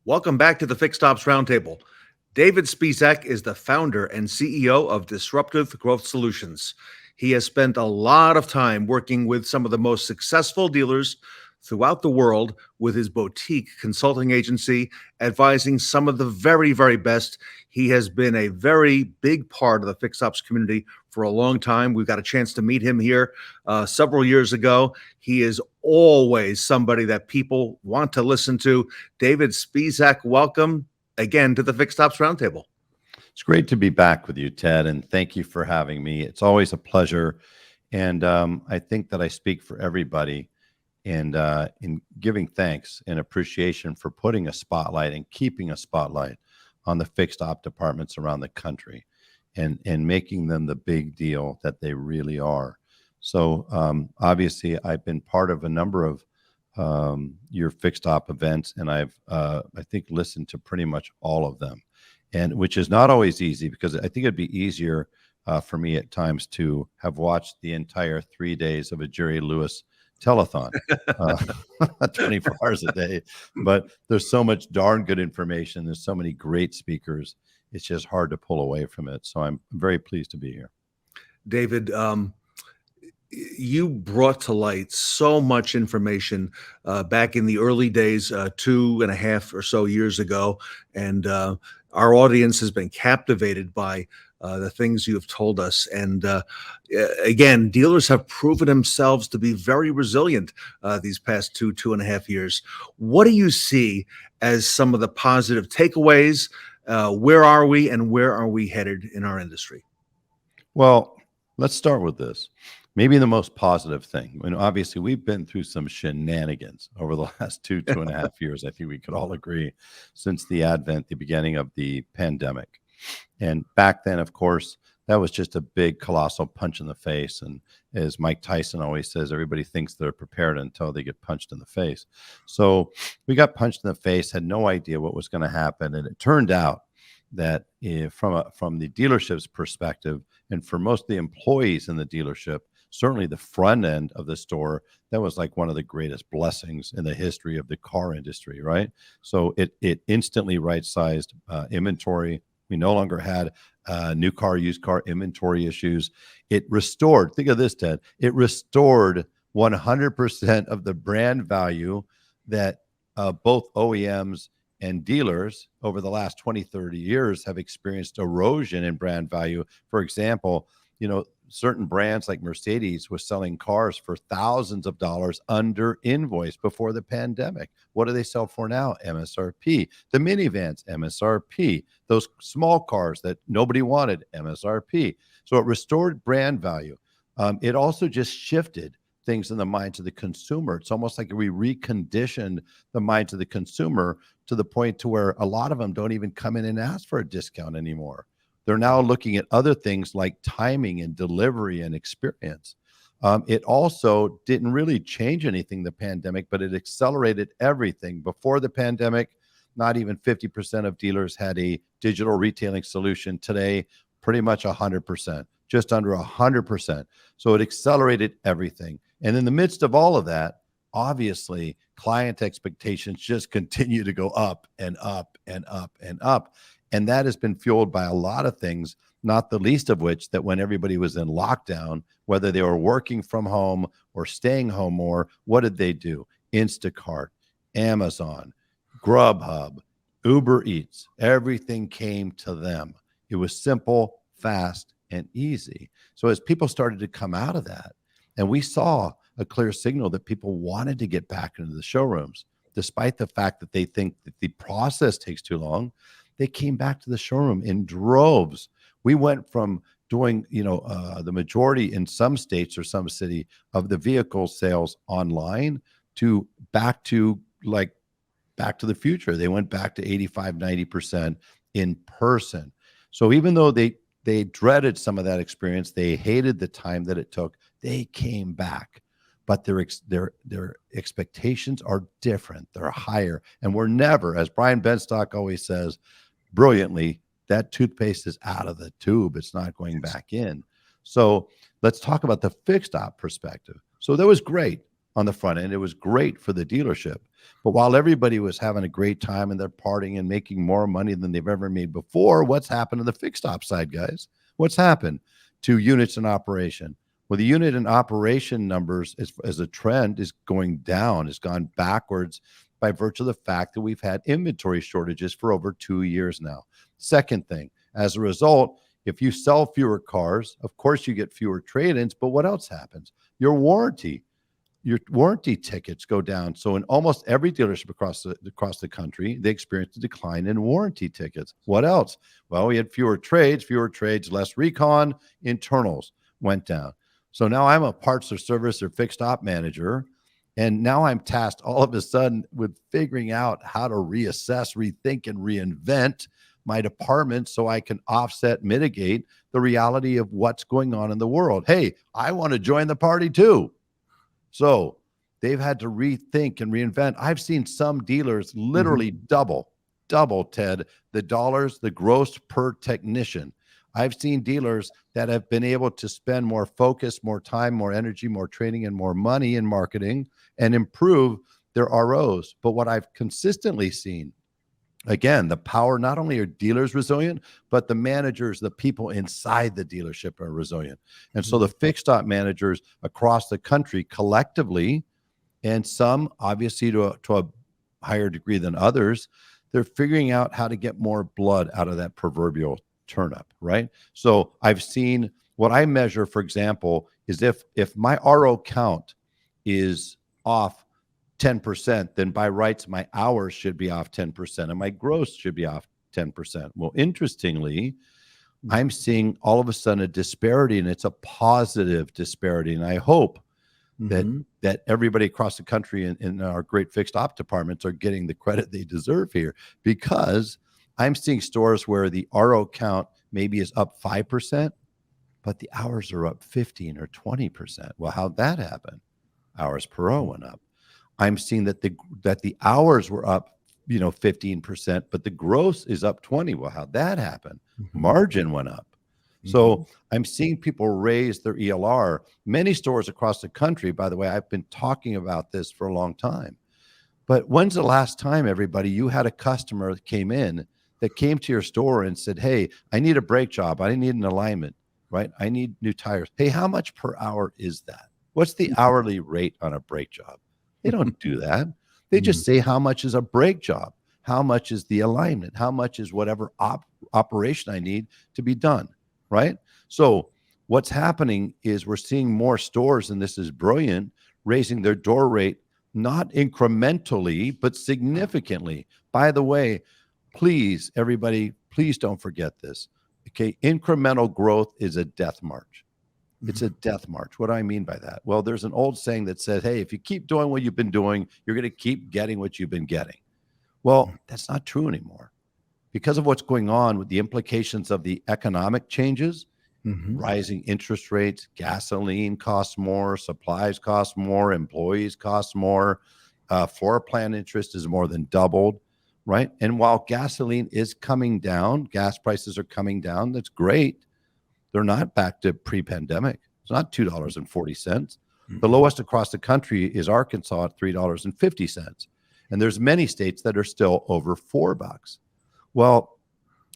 Welcome back to the Fixed Ops Roundtable. David Spisak is the founder and CEO of Disruptive Growth Solutions. He has spent a lot of time working with some of the most successful dealers throughout the world with his boutique consulting agency, advising some of the very, very best. He has been a very big part of the Fixed Ops community for a long time. We've got a chance to meet him here several years ago. He is always somebody that people want to listen to. David Spisak, welcome again to the Fixed Ops Roundtable. It's great to be back with you, Ted, and thank you for having me. It's always a pleasure, and I think that I speak for everybody in giving thanks and appreciation for putting a spotlight and keeping a spotlight on the fixed op departments around the country and making them the big deal that they really are. So obviously, I've been part of a number of your fixed op events, and I've I think listened to pretty much all of them, and which is not always easy because I think it'd be easier for me at times to have watched the entire 3 days of a Jerry Lewis telethon, 24 hours a day. But there's so much darn good information. There's so many great speakers. It's just hard to pull away from it. So I'm very pleased to be here. David, you brought to light so much information back in the early days, 2.5 or so years ago. And our audience has been captivated by the things you have told us. And again, dealers have proven themselves to be very resilient these past 2.5 years. What do you see as some of the positive takeaways? Where are we and where are we headed in our industry? Well, let's start with this. Maybe the most positive thing. And obviously, we've been through some shenanigans over the last 2.5 years. I think we could all agree since the beginning of the pandemic. And back then, of course, that was just a big, colossal punch in the face. And as Mike Tyson always says, everybody thinks they're prepared until they get punched in the face. So we got punched in the face, had no idea what was going to happen. And it turned out that from the dealership's perspective, and for most of the employees in the dealership, certainly the front end of the store, that was like one of the greatest blessings in the history of the car industry, right? So it instantly right-sized inventory. We no longer had new car, used car inventory issues. It restored, think of this, Ted, it restored 100% of the brand value that both OEMs and dealers over the last 20, 30 years have experienced erosion in brand value. For example, certain brands like Mercedes was selling cars for thousands of dollars under invoice before the pandemic. What do they sell for now? MSRP. The minivans, MSRP. Those small cars that nobody wanted, MSRP. So it restored brand value. It also just shifted things in the minds of the consumer. It's almost like we reconditioned the minds of the consumer to the point to where a lot of them don't even come in and ask for a discount anymore. They're now looking at other things like timing and delivery and experience. It also didn't really change anything, the pandemic, but it accelerated everything. Before the pandemic, not even 50% of dealers had a digital retailing solution. Today, pretty much 100%, just under 100%. So it accelerated everything. And in the midst of all of that, obviously, client expectations just continue to go up and up and up and up. And that has been fueled by a lot of things, not the least of which that when everybody was in lockdown, whether they were working from home or staying home more, what did they do? Instacart, Amazon, Grubhub, Uber Eats, everything came to them. It was simple, fast, and easy. So as people started to come out of that, and we saw a clear signal that people wanted to get back into the showrooms, despite the fact that they think that the process takes too long, they came back to the showroom in droves. We went from doing, the majority in some states or some city of the vehicle sales online to back to the future. They went back to 85, 90% in person. So even though they dreaded some of that experience, they hated the time that it took, they came back. But their expectations are different. They're higher. And we're never, as Brian Benstock always says, brilliantly, that toothpaste is out of the tube. It's not going back in. So let's talk about the fixed op perspective. So that was great. on the front end. It was great for the dealership. But while everybody was having a great time and they're partying and making more money than they've ever made before, what's happened to the fixed op side, guys? What's happened to units in operation? Well, the unit in operation numbers as a trend is going down, has gone backwards by virtue of the fact that we've had inventory shortages for over 2 years now. Second thing, as a result, if you sell fewer cars, of course you get fewer trade-ins, but what else happens? Your warranty tickets go down. So in almost every dealership across the country, they experienced a decline in warranty tickets. What else? Well, we had fewer trades, less recon, internals went down. So now I'm a parts or service or fixed op manager, and now I'm tasked all of a sudden with figuring out how to reassess, rethink, and reinvent my department so I can offset, mitigate the reality of what's going on in the world. Hey, I want to join the party too. So they've had to rethink and reinvent. I've seen some dealers literally double, Ted, the dollars, the gross per technician. I've seen dealers that have been able to spend more focus, more time, more energy, more training, and more money in marketing and improve their ROs. But what I've consistently seen, again, the power, not only are dealers resilient, but the managers, the people inside the dealership are resilient. And so the fixed op managers across the country collectively, and some obviously to a higher degree than others, they're figuring out how to get more blood out of that proverbial turnip, right? So I've seen what I measure, for example, is if my RO count is off 10%, then by rights, my hours should be off 10% and my gross should be off 10%. Well, interestingly, I'm seeing all of a sudden a disparity, and it's a positive disparity. And I hope that everybody across the country in our great fixed op departments are getting the credit they deserve here, because I'm seeing stores where the RO count maybe is up 5%, but the hours are up 15 or 20%. Well, how'd that happen? Hours per RO went up. I'm seeing that the hours were up, 15%, but the gross is up 20. Well, how'd that happen? Margin went up. So I'm seeing people raise their ELR. Many stores across the country, by the way, I've been talking about this for a long time. But when's the last time, everybody, you had a customer that came to your store and said, hey, I need a brake job. I need an alignment, right? I need new tires. Hey, how much per hour is that? What's the hourly rate on a brake job? They don't do that. They just say, how much is a brake job? How much is the alignment? How much is whatever operation I need to be done, right? So what's happening is we're seeing more stores, and this is brilliant, raising their door rate, not incrementally, but significantly. By the way, please, everybody, please don't forget this. Okay, incremental growth is a death march. It's a death march. What do I mean by that? Well, there's an old saying that says, hey, if you keep doing what you've been doing, you're going to keep getting what you've been getting. Well, that's not true anymore. Because of what's going on with the implications of the economic changes, rising interest rates, gasoline costs more, supplies cost more, employees cost more, floor plan interest is more than doubled, right? And while gasoline is coming down, gas prices are coming down, that's great. They're not back to pre-pandemic. It's not $2.40. The lowest across the country is Arkansas at $3.50. And there's many states that are still over $4. Well,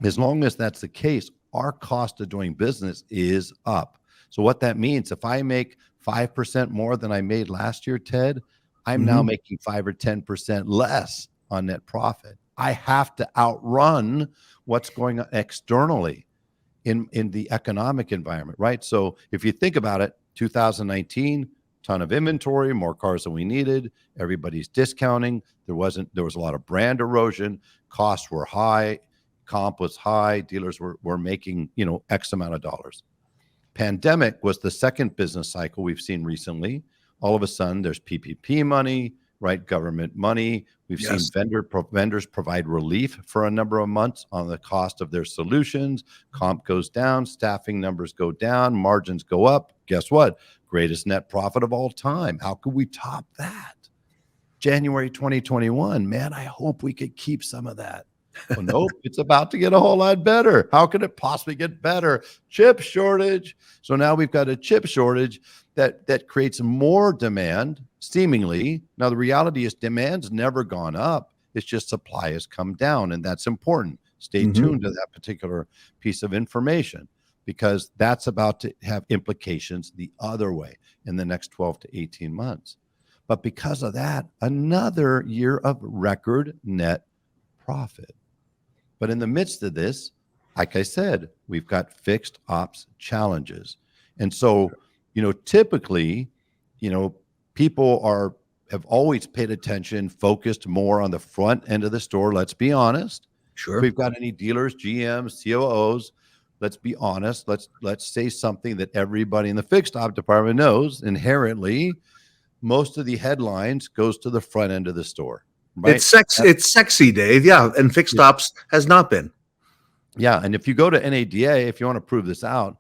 as long as that's the case, our cost of doing business is up. So what that means, if I make 5% more than I made last year, Ted, I'm now making 5 or 10% less on net profit. I have to outrun what's going on externally in the economic environment, right? So if you think about it, 2019, ton of inventory, more cars than we needed. Everybody's discounting. There was a lot of brand erosion. Costs were high. Comp was high. Dealers were making, X amount of dollars. Pandemic was the second business cycle we've seen recently. All of a sudden, there's PPP money, right? Government money. We've seen vendors provide relief for a number of months on the cost of their solutions. Comp goes down, staffing numbers go down, margins go up. Guess what? Greatest net profit of all time. How could we top that? January 2021, man, I hope we could keep some of that. Well, nope, it's about to get a whole lot better. How could it possibly get better? Chip shortage. So now we've got a chip shortage that creates more demand seemingly. Now, the reality is demand's never gone up. It's just supply has come down, and that's important. Stay tuned to that particular piece of information, because that's about to have implications the other way in the next 12 to 18 months. But because of that, another year of record net profit. But in the midst of this, like I said, we've got fixed ops challenges. And so, typically, people have always paid attention, focused more on the front end of the store. Let's be honest. Sure. If we've got any dealers, GMs, COOs, let's be honest. Let's say something that everybody in the fixed op department knows. Inherently, most of the headlines goes to the front end of the store. Right? It's sexy, Dave. Yeah, and fixed ops has not been. Yeah, and if you go to NADA, if you want to prove this out,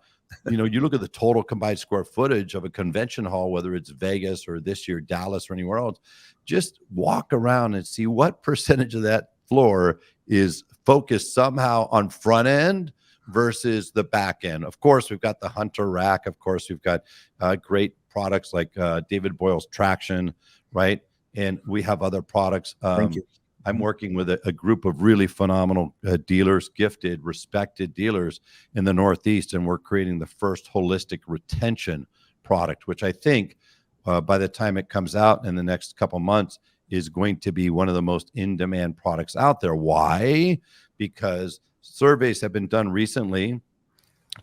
you look at the total combined square footage of a convention hall, whether it's Vegas or this year Dallas or anywhere else, just walk around and see what percentage of that floor is focused somehow on front end versus the back end. Of course, we've got the Hunter rack. Of course, we've got great products like David Boyle's traction, right? And we have other products. Thank you. I'm working with a group of really phenomenal dealers, gifted, respected dealers in the Northeast, and we're creating the first holistic retention product, which I think by the time it comes out in the next couple months is going to be one of the most in-demand products out there. Why? Because surveys have been done recently.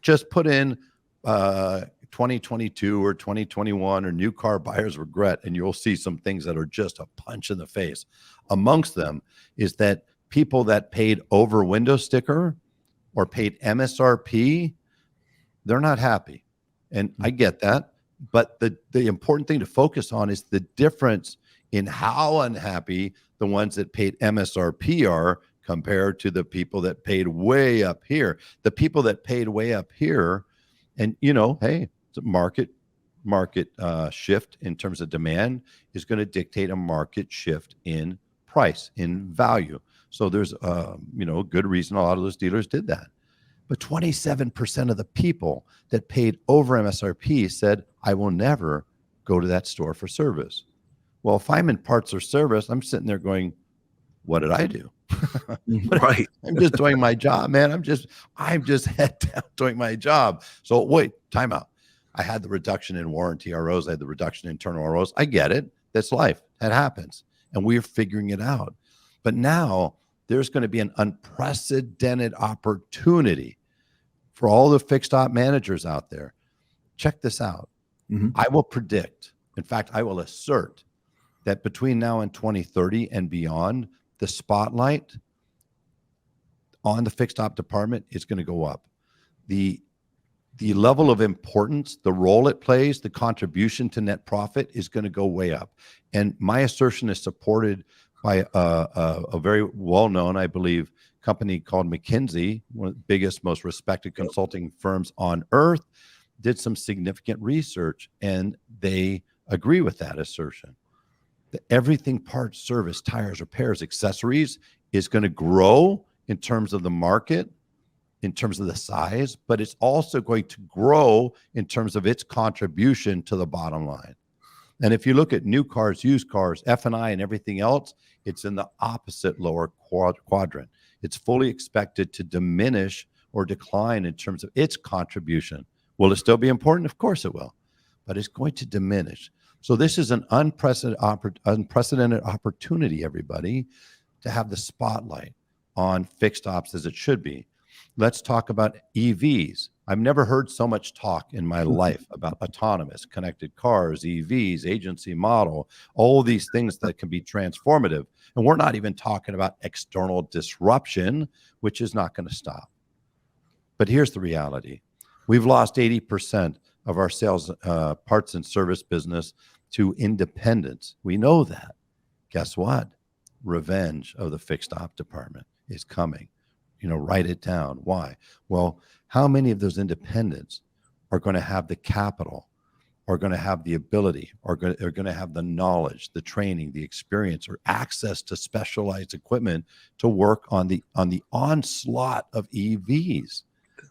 Just put in 2022 or 2021 or new car buyers regret, and you'll see some things that are just a punch in the face. Amongst them is that people that paid over window sticker or paid MSRP, they're not happy. And I get that. But the important thing to focus on is the difference in how unhappy the ones that paid MSRP are compared to the people that paid way up here. The people that paid way up here, and hey, it's a market shift in terms of demand is going to dictate a market shift in price, in value. So there's good reason a lot of those dealers did that. But 27% of the people that paid over MSRP said, I will never go to that store for service. Well, if I'm in parts or service, I'm sitting there going, what did I do? Right. I'm just doing my job, man. I'm just head down doing my job. So wait, time out. I had the reduction in warranty ROs. I had the reduction in internal ROs. I get it. That's life. That happens. And we're figuring it out. But now there's going to be an unprecedented opportunity for all the fixed op managers out there. Check this out. I will predict, in fact, I will assert that between now and 2030 and beyond, the spotlight on the fixed op department is going to go up. The level of importance, the role it plays, the contribution to net profit is going to go way up. And my assertion is supported by a very well-known, I believe, company called McKinsey, one of the biggest, most respected consulting firms on earth, did some significant research, and they agree with that assertion. That everything, parts, service, tires, repairs, accessories is going to grow in terms of the market, in terms of the size, but it's also going to grow in terms of its contribution to the bottom line. And if you look at new cars, used cars, F&I, and everything else, it's in the opposite lower quadrant. It's fully expected to diminish or decline in terms of its contribution. Will it still be important? Of course it will, but it's going to diminish. So this is an unprecedented opportunity, everybody, to have the spotlight on fixed ops as it should be. Let's talk about EVs. I've never heard so much talk in my life about autonomous, connected cars, EVs, agency model, all these things that can be transformative. And we're not even talking about external disruption, which is not going to stop. But here's the reality. We've lost 80% of our sales, parts and service business to independents. We know that. Guess what? Revenge of the fixed op department is coming. Write it down. Why? Well, how many of those independents are going to have the capital, are going to have the ability, are going to have the knowledge, the training, the experience, or access to specialized equipment to work on the onslaught of EVs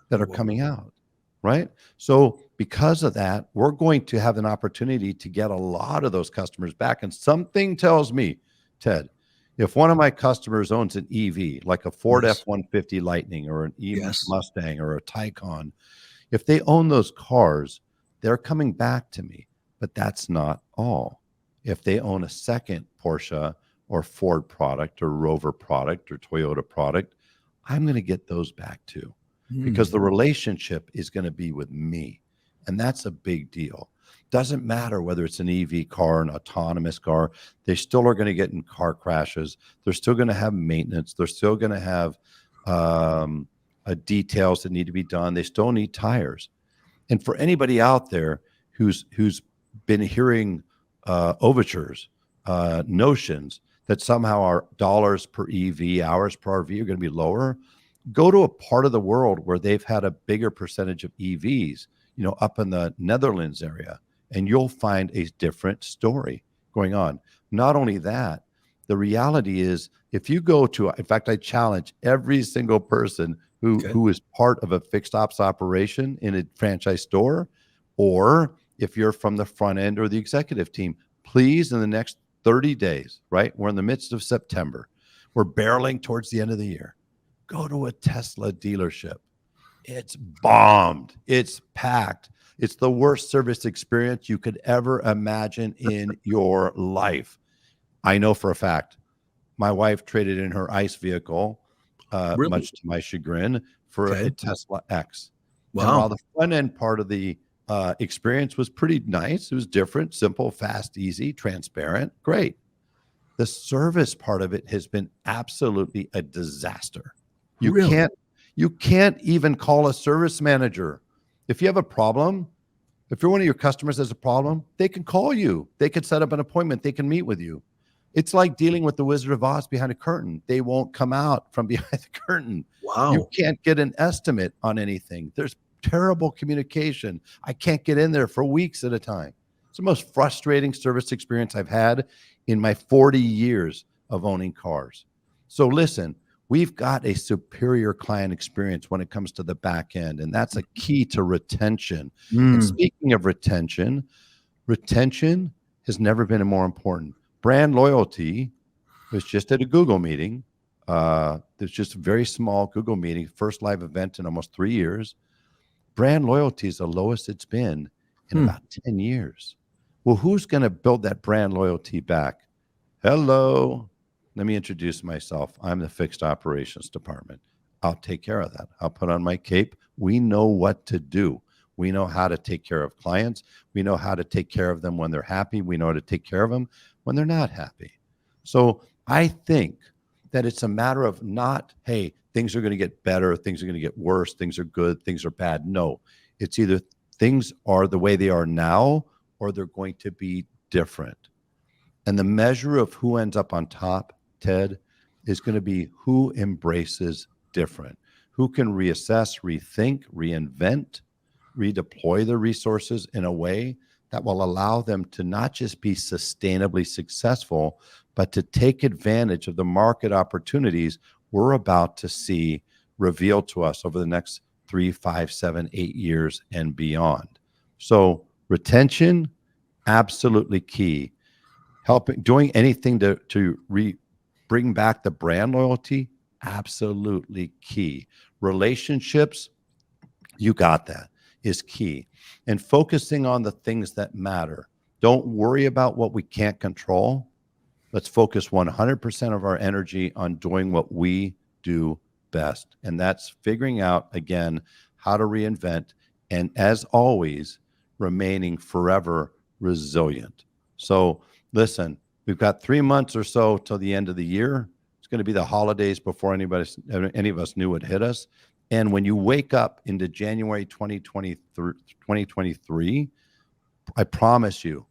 that are coming out, right? So because of that, we're going to have an opportunity to get a lot of those customers back. And something tells me, Ted, if one of my customers owns an EV, like a Ford Yes. F-150 Lightning or an Yes. Mustang or a Taycan, if they own those cars, they're coming back to me. But that's not all. If they own a second Porsche or Ford product or Rover product or Toyota product, I'm going to get those back too, because the relationship is going to be with me. And that's a big deal. Doesn't matter whether it's an EV car, an autonomous car, they still are going to get in car crashes. They're still going to have maintenance. They're still going to have details that need to be done. They still need tires. And for anybody out there who's been hearing overtures, notions that somehow our dollars per EV, hours per RV are going to be lower, go to a part of the world where they've had a bigger percentage of EVs, up in the Netherlands area, and you'll find a different story going on. Not only that, the reality is if you go to, in fact, I challenge every single person who is part of a fixed ops operation in a franchise store, or if you're from the front end or the executive team, please, in the next 30 days, right? We're in the midst of September. We're barreling towards the end of the year. Go to a Tesla dealership. It's bombed. It's packed. It's the worst service experience you could ever imagine in your life. I know for a fact. My wife traded in her ICE vehicle, Really? much to my chagrin, for a Tesla X. Wow. And while the front end part of the experience was pretty nice, it was different, simple, fast, easy, transparent, great. The service part of it has been absolutely a disaster. You can't even call a service manager. If you have a problem, if you're one of your customers has a problem, they can call you. They can set up an appointment. They can meet with you. It's like dealing with the Wizard of Oz behind a curtain. They won't come out from behind the curtain. Wow. You can't get an estimate on anything. There's terrible communication. I can't get in there for weeks at a time. It's the most frustrating service experience I've had in my 40 years of owning cars. So listen, we've got a superior client experience when it comes to the back end, and that's a key to retention. And speaking of retention has never been more important. Brand loyalty was just at a Google meeting. There's just a very small Google meeting, first live event in almost 3 years. Brand loyalty is the lowest it's been in about 10 years. Well, who's going to build that brand loyalty back? Hello. Let me introduce myself. I'm the fixed operations department. I'll take care of that. I'll put on my cape. We know what to do. We know how to take care of clients. We know how to take care of them when they're happy. We know how to take care of them when they're not happy. So I think that it's a matter of not, hey, things are going to get better, things are going to get worse, things are good, things are bad. No, it's either things are the way they are now or they're going to be different. And the measure of who ends up on top, Ted, is going to be who embraces different, who can reassess, rethink, reinvent, redeploy the resources in a way that will allow them to not just be sustainably successful, but to take advantage of the market opportunities we're about to see revealed to us over the next 3, 5, 7, 8 years and beyond. So retention, absolutely key. Doing anything to bring back the brand loyalty, absolutely key. Relationships, you got that, is key. And focusing on the things that matter. Don't worry about what we can't control. Let's focus 100% of our energy on doing what we do best. And that's figuring out, again, how to reinvent. And as always, remaining forever resilient. So listen, we've got 3 months or so till the end of the year. It's going to be the holidays before any of us knew it hit us. And when you wake up into January 2023, I promise you,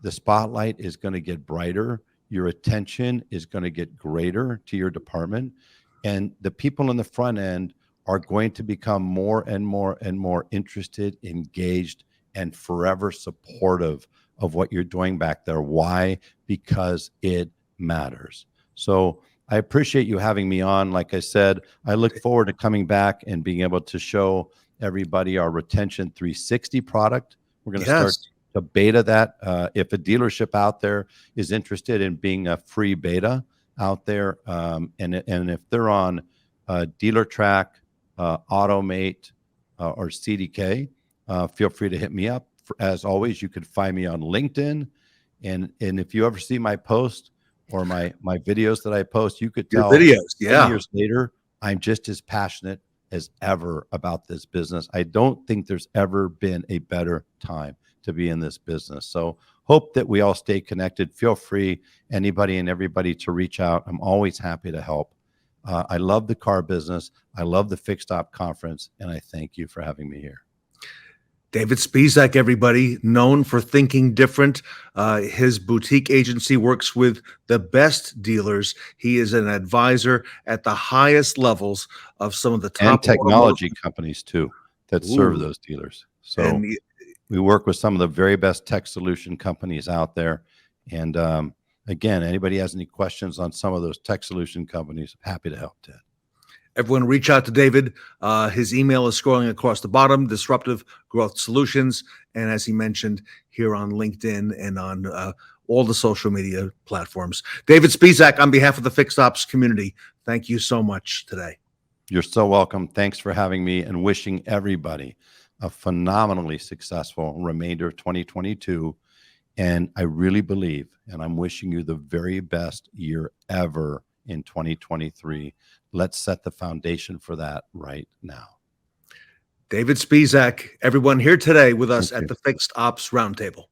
the spotlight is going to get brighter. Your attention is going to get greater to your department. And the people in the front end are going to become more and more and more interested, engaged, and forever supportive of what you're doing back there. Why? Because it matters. So I appreciate you having me on. Like I said, I look forward to coming back and being able to show everybody our Retention 360 product. We're going to start Yes. to beta that. If a dealership out there is interested in being a free beta out there, and if they're on Dealer Track, Automate, or CDK, feel free to hit me up. As always, you could find me on LinkedIn, and if you ever see my post or my videos that I post, you could Your tell videos. 10 Yeah. years later, I'm just as passionate as ever about this business. I don't think there's ever been a better time to be in this business. So hope that we all stay connected. Feel free, anybody and everybody, to reach out. I'm always happy to help. I love the car business. I love the Fixed Op Conference, and I thank you for having me here. David Spisak, everybody, known for thinking different. His boutique agency works with the best dealers. He is an advisor at the highest levels of some of the And top technology companies too that serve those dealers. So And we work with some of the very best tech solution companies out there. And again, anybody has any questions on some of those tech solution companies, happy to help, Ted. everyone reach out to David. His email is scrolling across the bottom, Disruptive Growth Solutions. And as he mentioned, here on LinkedIn and on all the social media platforms. David Spisak, on behalf of the Fixed Ops community, thank you so much today. You're so welcome. Thanks for having me, and wishing everybody a phenomenally successful remainder of 2022. And I really believe, and I'm wishing you the very best year ever in 2023. Let's set the foundation for that right now. David Spisak, everyone here today with us at the Fixed Ops Roundtable.